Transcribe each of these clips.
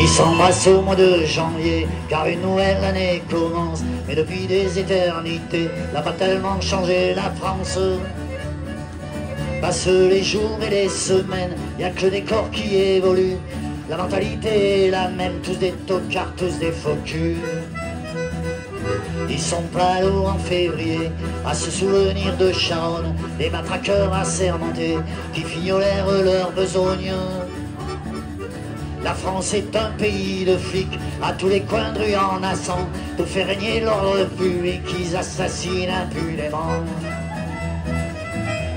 s'embrassent au mois de janvier, car une nouvelle année commence. Mais depuis des éternités, n'a pas tellement changé la France. Passent les jours et les semaines, y a que le décor qui évolue. La mentalité est la même, tous des tocards, tous des faux culs. Ils sont pas lourds en février, à se souvenir de Charonne, des matraqueurs assermentés qui fiolèrent leur besogne. La France est un pays de flics, à tous les coins de rue en naissant, pour faire régner l'ordre public, ils assassinent impunément.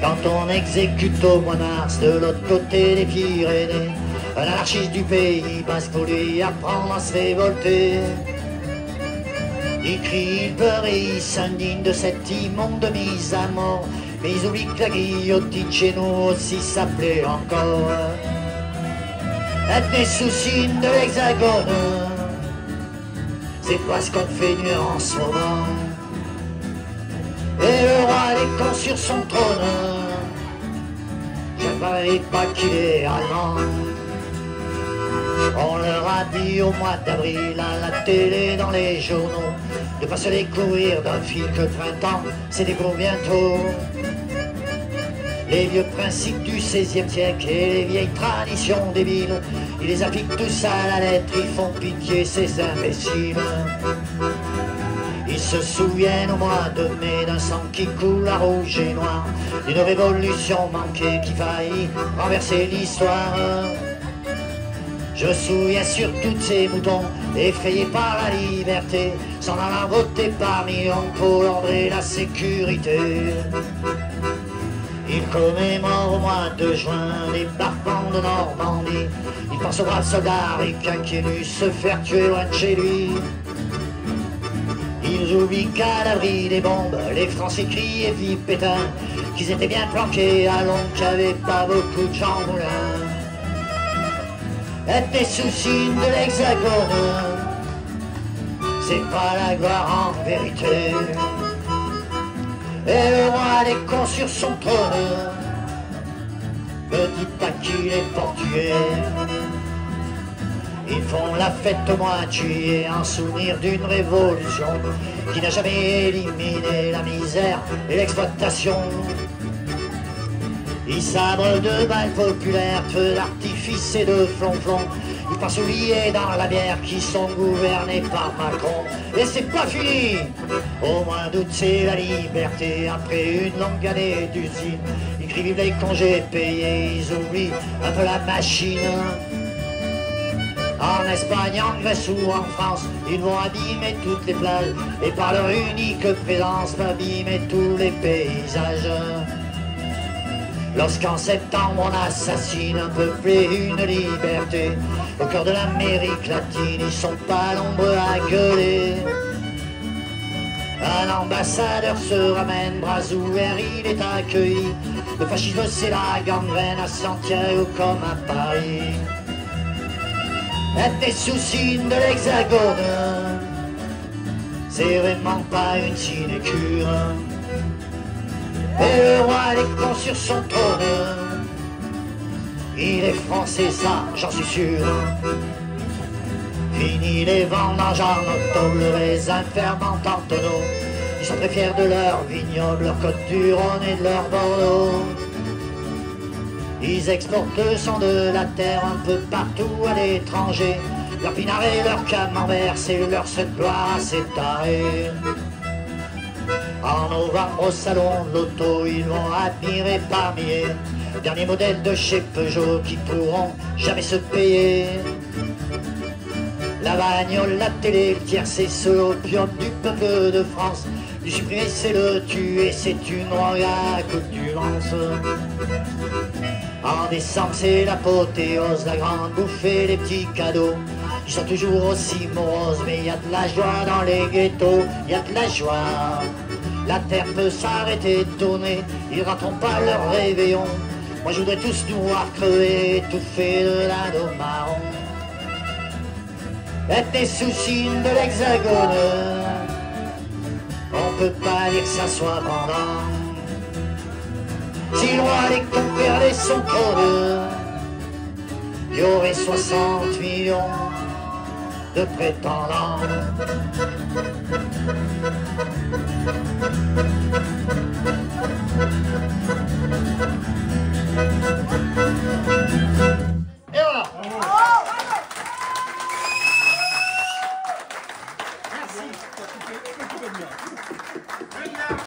Quand on exécute au mois de mars, de l'autre côté des Pyrénées, un anarchiste du Pays Basque pour lui apprendre à se révolter. Il crie, il pleure et il s'indigne de cette immonde mise à mort, mais ils oublient que la guillotine chez nous aussi s'appelait encore. Être né sous signe de l'Hexagone, c'est pas ce qu'on fait mieux en ce moment. Et le roi des cons sur son trône, je ne parie pas qu'il est allemand. On leur a dit au mois d'avril à la télé, dans les journaux, de pas se découvrir d'un fil que le printemps c'était pour bientôt. Les vieux principes du XVIe siècle et les vieilles traditions débiles, ils les appliquent tous à la lettre, ils font pitié ces imbéciles. Ils se souviennent au mois de mai d'un sang qui coule à rouge et noir, d'une révolution manquée qui faillit renverser l'histoire. Je me souviens sur tous ces moutons effrayés par la liberté, s'en allant voter par millions pour l'ordre et la sécurité. Il commémore au mois de juin les barbants de Normandie. Il pense aux braves soldats américains qui aient dû se faire tuer loin de chez lui. Ils oublient qu'à l'abri des bombes, les Français crient et vivent Pétain, qu'ils étaient bien planqués à Londres, qu'il n'y avait pas beaucoup de gens moulins. Être des sous-signes de l'Hexagone, c'est pas la gloire en vérité. Et le roi des cons sur son trône, me dit pas qu'il est portuaire. Ils font la fête au mois de juillet en souvenir d'une révolution qui n'a jamais éliminé la misère et l'exploitation. Ils sabrent de balles populaires, feux d'artifice et de flonflon. Ils pensent oublier dans la bière qui sont gouvernés par Macron. Et c'est pas fini. Au mois d'août c'est la liberté, après une longue année d'usine. Ils crient vive les congés payés, ils oublient un peu la machine. En Espagne, en Grèce ou en France, ils vont abîmer toutes les plages et par leur unique présence abîmer tous les paysages. Lorsqu'en septembre on assassine un peuple et une liberté, au cœur de l'Amérique latine, ils sont pas nombreux à gueuler. Un ambassadeur se ramène, bras ouverts, il est accueilli. Le fascisme c'est la gangrène à Santiago comme à Paris. Être des sous-signes de l'Hexagone, c'est vraiment pas une sinécure. Et le roi des cons sur son trône, il est français, ça j'en suis sûr. Fini les vendanges en octobre, le raisin ferment en tonneaux. Ils sont très fiers de leur vignoble, leur côte du Rhône et de leur Bordeaux. Ils exportent le sang de la terre un peu partout à l'étranger. Leur pinard et leur camembert, c'est leur seule gloire à s'étarer. En novembre au salon de l'auto, ils vont admirer par milliers dernier modèle de chez Peugeot qui pourront jamais se payer. La bagnole, la télé, le tiercé, c'est l'opium du peuple de France. Le supprimer c'est le tuer, c'est une drogue à coutumance. En décembre c'est l'apothéose, la grande bouffée, les petits cadeaux. Ils sont toujours aussi moroses, mais il y a de la joie dans les ghettos, il y a de la joie. La terre peut s'arrêter de tourner, ils rateront pas leur réveillon. Moi je voudrais tous nous voir crever, étouffés de l'ado marron. Être des sous-signes de l'Hexagone, on peut pas dire que ça soit vendant. Si le roi des cons perdait son trône, il y aurait 60 millions de prétendants.